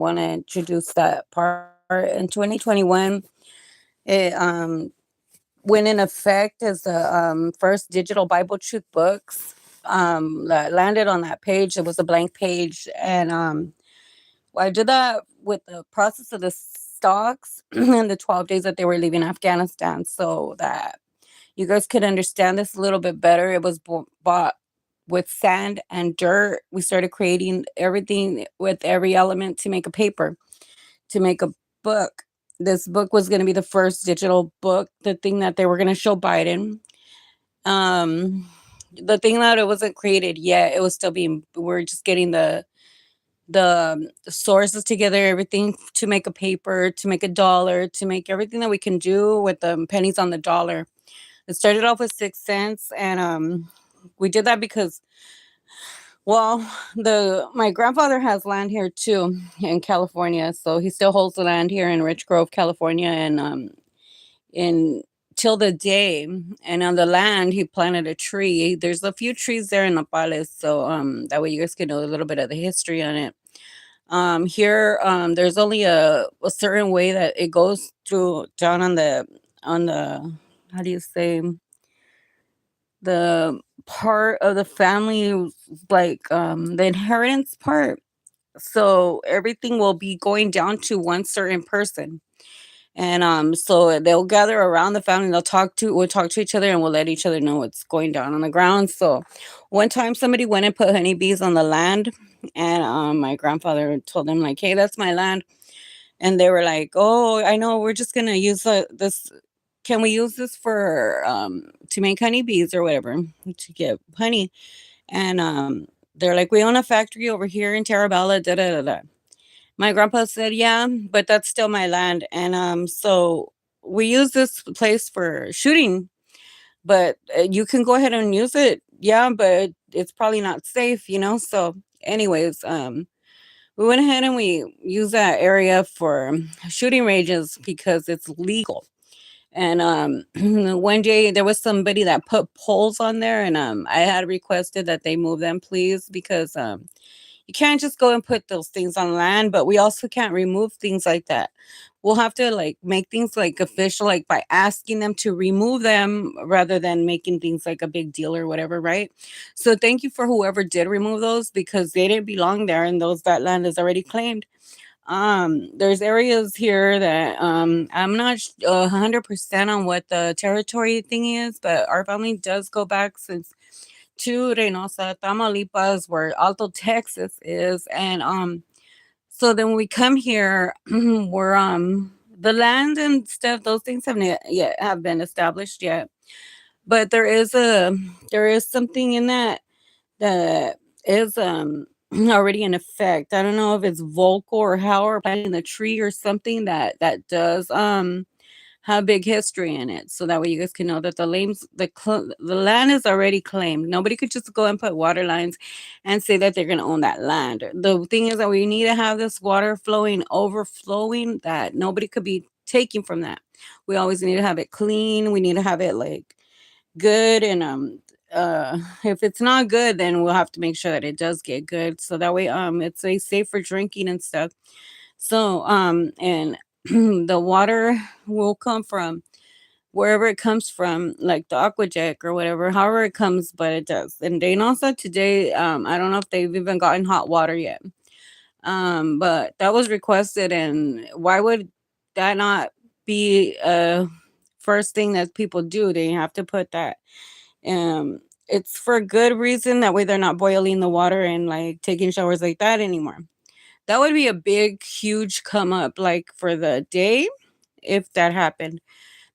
want to introduce that part. In 2021, it went in effect as the first digital Bible truth books that landed on that page. It was a blank page, and well, I did that with the process of the stocks and the 12 days that they were leaving Afghanistan, so that you guys could understand this a little bit better. It was bought with sand and dirt. We started creating everything with every element to make a paper, to make a book. This book was going to be the first digital book, the thing that they were going to show Biden. Um, the thing that it wasn't created yet, it was still being, we're just getting the sources together, everything to make a paper, to make a dollar, to make everything that we can do with the pennies on the dollar. It started off with 6 cents, and we did that because, well, the my grandfather has land here too in California, so he still holds the land here in Rich Grove, California, and in till the day, and on the land he planted a tree. There's a few trees there in Nopales, so that way you guys can know a little bit of the history on it. Here, there's only a certain way that it goes through down on the how do you say, the part of the family, like the inheritance part. So everything will be going down to one certain person. And so they'll gather around the family, we'll talk to each other, and we'll let each other know what's going down on the ground. So one time somebody went and put honeybees on the land, and my grandfather told them like, "Hey, that's my land." And they were like, "Oh, I know, we're just gonna use this. Can we use this for to make honeybees or whatever, to get honey?" And they're like, "We own a factory over here in Terabella, da da da da." My grandpa said, "Yeah, but that's still my land." And so we use this place for shooting, but you can go ahead and use it. Yeah, but it's probably not safe. So anyways, we went ahead and we used that area for shooting ranges because it's legal. And one day there was somebody that put poles on there, and I had requested that they move them, please, because you can't just go and put those things on land, but we also can't remove things like that. We'll have to like make things like official, like by asking them to remove them rather than making things like a big deal or whatever, right? So thank you for whoever did remove those, because they didn't belong there, and those that land is already claimed. There's areas here that I'm not 100% on what the territory thing is, but our family does go back since to Reynosa, Tamaulipas, where Alto, Texas is. And so then when we come here, we're the land and stuff, those things have been established yet. But there is something in that is already in effect. I don't know if it's vocal or how, or planting the tree or something that does have big history in it, so that way you guys can know that the land is already claimed. Nobody could just go and put water lines and say that they're going to own that land. The thing is that we need to have this water flowing, overflowing, that nobody could be taking from that. We always need to have it clean. We need to have it like good, and if it's not good, then we'll have to make sure that it does get good, so that way it's a safe for drinking and stuff. So and the water will come from wherever it comes from, like the aqueduct or whatever, however it comes, but it does. And Reynosa today, I don't know if they've even gotten hot water yet. But that was requested, and why would that not be a first thing that people do? They have to put that. It's for a good reason. That way they're not boiling the water and like taking showers like that anymore. That would be a big, huge come up, like for the day, if that happened.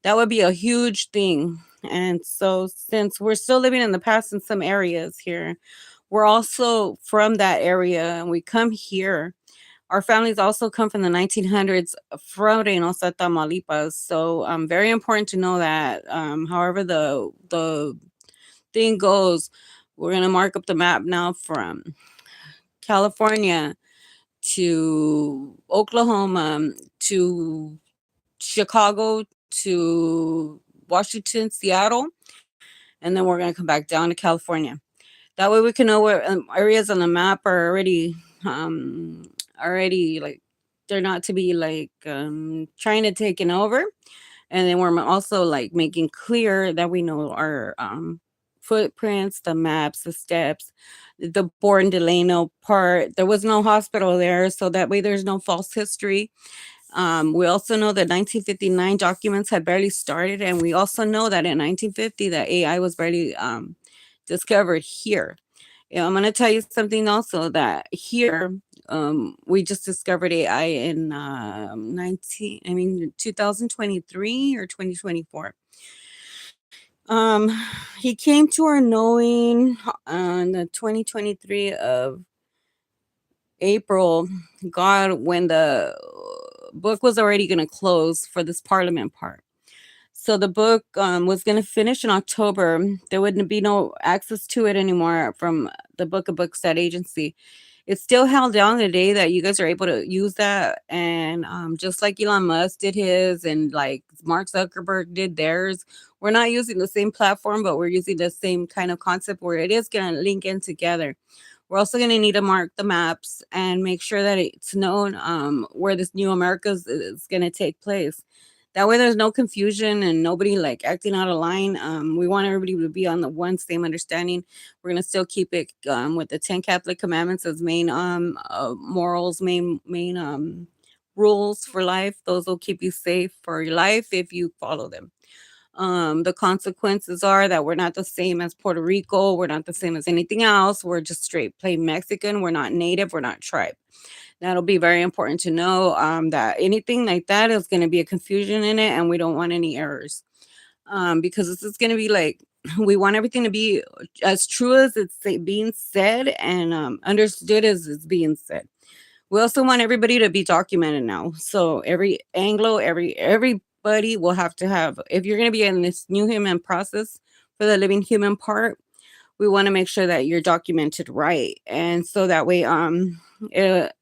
That would be a huge thing. And so, since we're still living in the past in some areas here, we're also from that area and we come here. Our families also come from the 1900s from Reynosa, Tamaulipas. So, very important to know that. However, the thing goes, we're gonna mark up the map now from California to Oklahoma to Chicago to Washington, Seattle, and then we're going to come back down to California. That way we can know where areas on the map are already like they're not to be like trying to take it over. And then we're also like making clear that we know our footprints, the maps, the steps, the born Delano part. There was no hospital there, so that way there's no false history. We also know that 1959 documents had barely started, and we also know that in 1950 that AI was barely discovered here. Yeah, I'm gonna tell you something also that here, we just discovered AI in 2023 or 2024. Um, he came to our knowing on the 2023 of April, God, when the book was already gonna close for this parliament part. So the book was going to finish in October. There wouldn't be no access to it anymore from the BookOfBooks.agency. It's still held down today that you guys are able to use that. And just like Elon Musk did his and like Mark Zuckerberg did theirs, we're not using the same platform, but we're using the same kind of concept where it is going to link in together. We're also going to need to mark the maps and make sure that it's known where this new America is going to take place. That way, there's no confusion and nobody like acting out of line. We want everybody to be on the one same understanding. We're gonna still keep it with the 10 Catholic Commandments as main morals, main rules for life. Those will keep you safe for your life if you follow them. The consequences are that we're not the same as Puerto Rico. We're not the same as anything else. We're just straight plain Mexican. We're not native. We're not tribe. That'll be very important to know that anything like that is going to be a confusion in it, and we don't want any errors because this is going to be like we want everything to be as true as being said and understood as it's being said. We also want everybody to be documented now. So every Anglo, everybody will have to have. If you're going to be in this new human process for the living human part, we want to make sure that you're documented right, and so that way, it,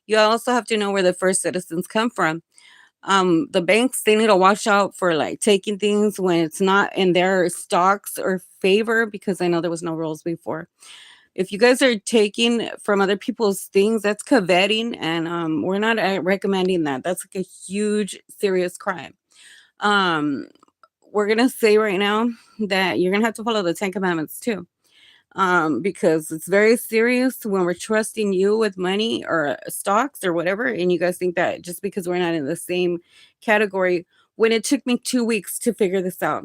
you also have to know where the first citizens come from. The banks, they need to watch out for like taking things when it's not in their stocks or favor, because I know there was no rules before. If you guys are taking from other people's things, that's coveting, and we're not recommending that. That's like a huge, serious crime. Um, we're gonna say right now that you're gonna have to follow the 10 Commandments too, because it's very serious when we're trusting you with money or stocks or whatever, and you guys think that just because we're not in the same category, when it took me 2 weeks to figure this out,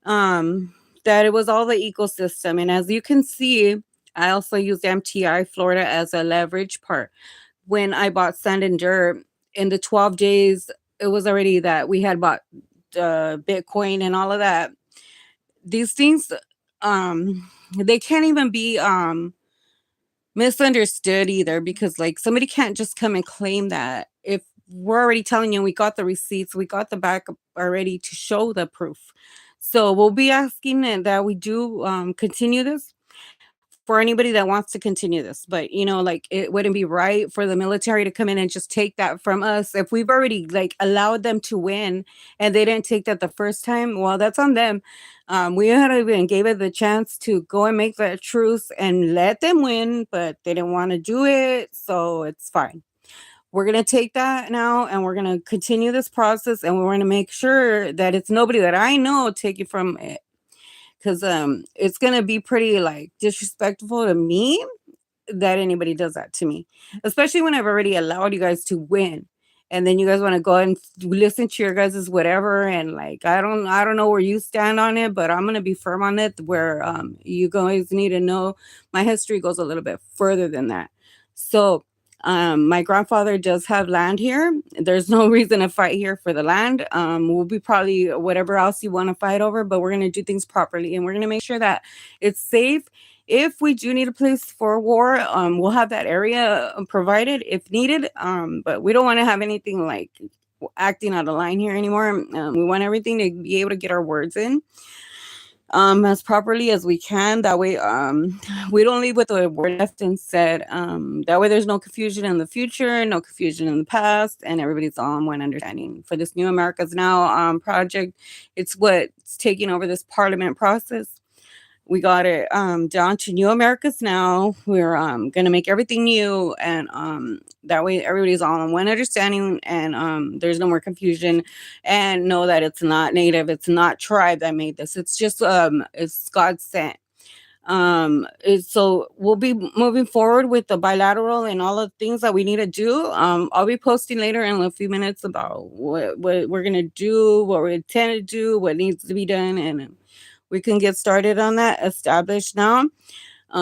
um, that it was all the ecosystem. And as you can see, I also used MTI Florida as a leverage part. When I bought sand and dirt in the 12 days, it was already that we had bought Bitcoin and all of that. These things, they can't even be misunderstood either, because like somebody can't just come and claim that if we're already telling you we got the receipts, we got the backup already to show the proof. So we'll be asking that we do continue this for anybody that wants to continue this. But like it wouldn't be right for the military to come in and just take that from us if we've already like allowed them to win and they didn't take that the first time. Well, that's on them. We had even gave it the chance to go and make that truce and let them win, but they didn't want to do it, so it's fine. We're going to take that now and we're going to continue this process, and we're going to make sure that it's nobody that I know taking from it, because it's gonna be pretty like disrespectful to me that anybody does that to me, especially when I've already allowed you guys to win. And then you guys want to go and listen to your guys' whatever, and like I don't know where you stand on it, but I'm gonna be firm on it. Where you guys need to know my history goes a little bit further than that. So my grandfather does have land here. There's no reason to fight here for the land. We'll be probably whatever else you want to fight over, but we're gonna do things properly, and we're gonna make sure that it's safe. If we do need a place for war, we'll have that area provided if needed. But we don't want to have anything like acting out of line here anymore. We want everything to be able to get our words in as properly as we can. That way, we don't leave with a word left unsaid. That way, there's no confusion in the future, no confusion in the past, and everybody's all on one understanding. For this New Americas Now project, it's what's taking over this parliament process. We got it down to New Americas now. We're gonna make everything new, and that way everybody's all on one understanding, and there's no more confusion. And know that it's not native, it's not tribe that made this. It's just it's God sent. So we'll be moving forward with the bilateral and all the things that we need to do. I'll be posting later in a few minutes about what we're gonna do, what we intend to do, what needs to be done, and we can get started on that established now.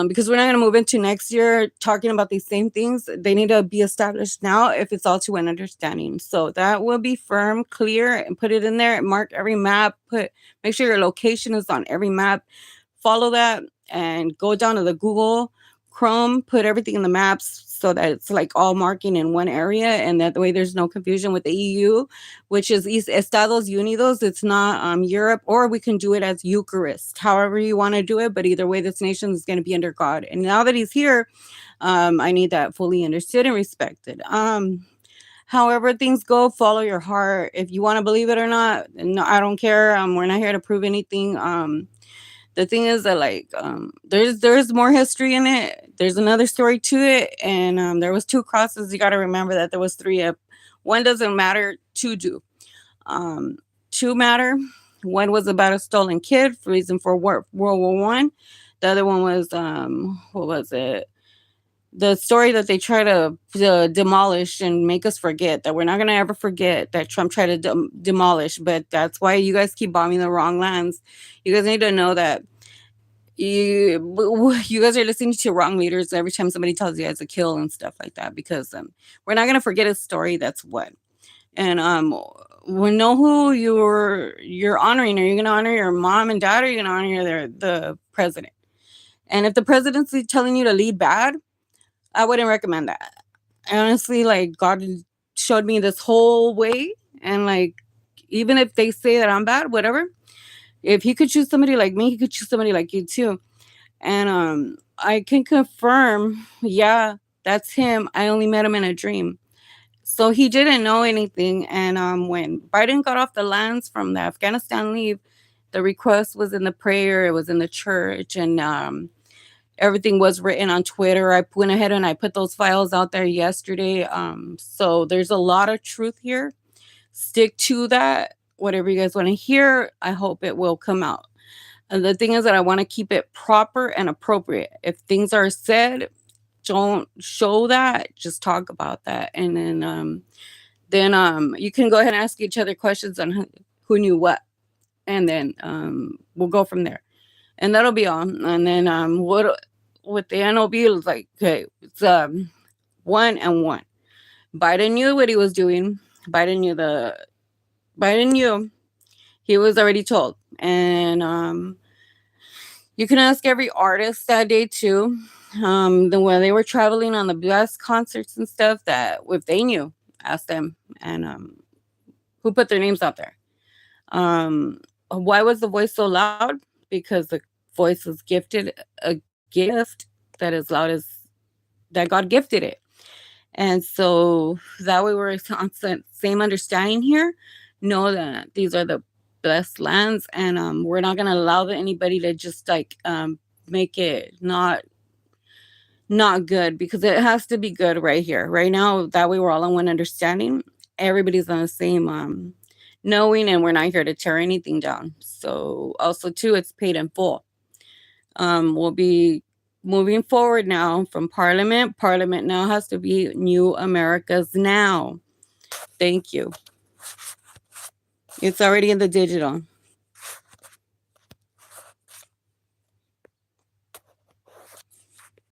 Because we're not going to move into next year talking about these same things. They need to be established now if it's all to an understanding. So that will be firm, clear, and put it in there. Mark every map. Make sure your location is on every map. Follow that and go down to the Google Chrome. Put everything in the maps so that it's like all marking in one area, and that way there's no confusion with the EU, which is Estados Unidos. It's not Europe, or we can do it as Eucharist, however you want to do it. But either way, this nation is going to be under God. And now that he's here, I need that fully understood and respected. However things go, follow your heart. If you want to believe it or not, no, I don't care. We're not here to prove anything. The thing is that there's more history in it. There's another story to it, and there was two crosses. You got to remember that there was three. One doesn't matter, two do. Two matter. One was about a stolen kid, reason for World War One. The other one was what was it? The story that they try to demolish and make us forget, that we're not gonna ever forget, that Trump tried to demolish. But that's why you guys keep bombing the wrong lands. You guys need to know that you guys are listening to wrong leaders every time somebody tells you guys to kill and stuff like that, because we're not gonna forget his story. That's what. And we know who you're honoring. Are you gonna honor your mom and dad, or are you gonna honor the president? And if the presidency telling you to lead bad, I wouldn't recommend that. Honestly, like, God showed me this whole way, and like, even if they say that I'm bad, whatever. If he could choose somebody like me, he could choose somebody like you too. And I can confirm, yeah, that's him. I only met him in a dream. So he didn't know anything. And when Biden got off the lands from the Afghanistan leave, the request was in the prayer, it was in the church, and everything was written on Twitter. I went ahead and I put those files out there yesterday. So there's a lot of truth here. Stick to that. Whatever you guys want to hear, I hope it will come out. And the thing is that I want to keep it proper and appropriate. If things are said, don't show that. Just talk about that, and then you can go ahead and ask each other questions on who knew what, and then we'll go from there. And that'll be all. And then what with the NOB is like, okay, it's 1 and 1. Biden knew what he was doing. Biden knew. He was already told. And you can ask every artist that day too. When they were traveling on the best concerts and stuff, that if they knew, ask them. And who put their names out there. Why was the voice so loud? Because the voice was gifted a gift that is loud as that God gifted it. And so that way we're on same understanding here. Know that these are the blessed lands, and we're not gonna allow anybody to just like make it not good, because it has to be good right here, right now. That way we're all on one understanding. Everybody's on the same knowing, and we're not here to tear anything down. So also too, it's paid in full. We'll be moving forward now from Parliament. Parliament now has to be New Americas now. Thank you. It's already in the digital.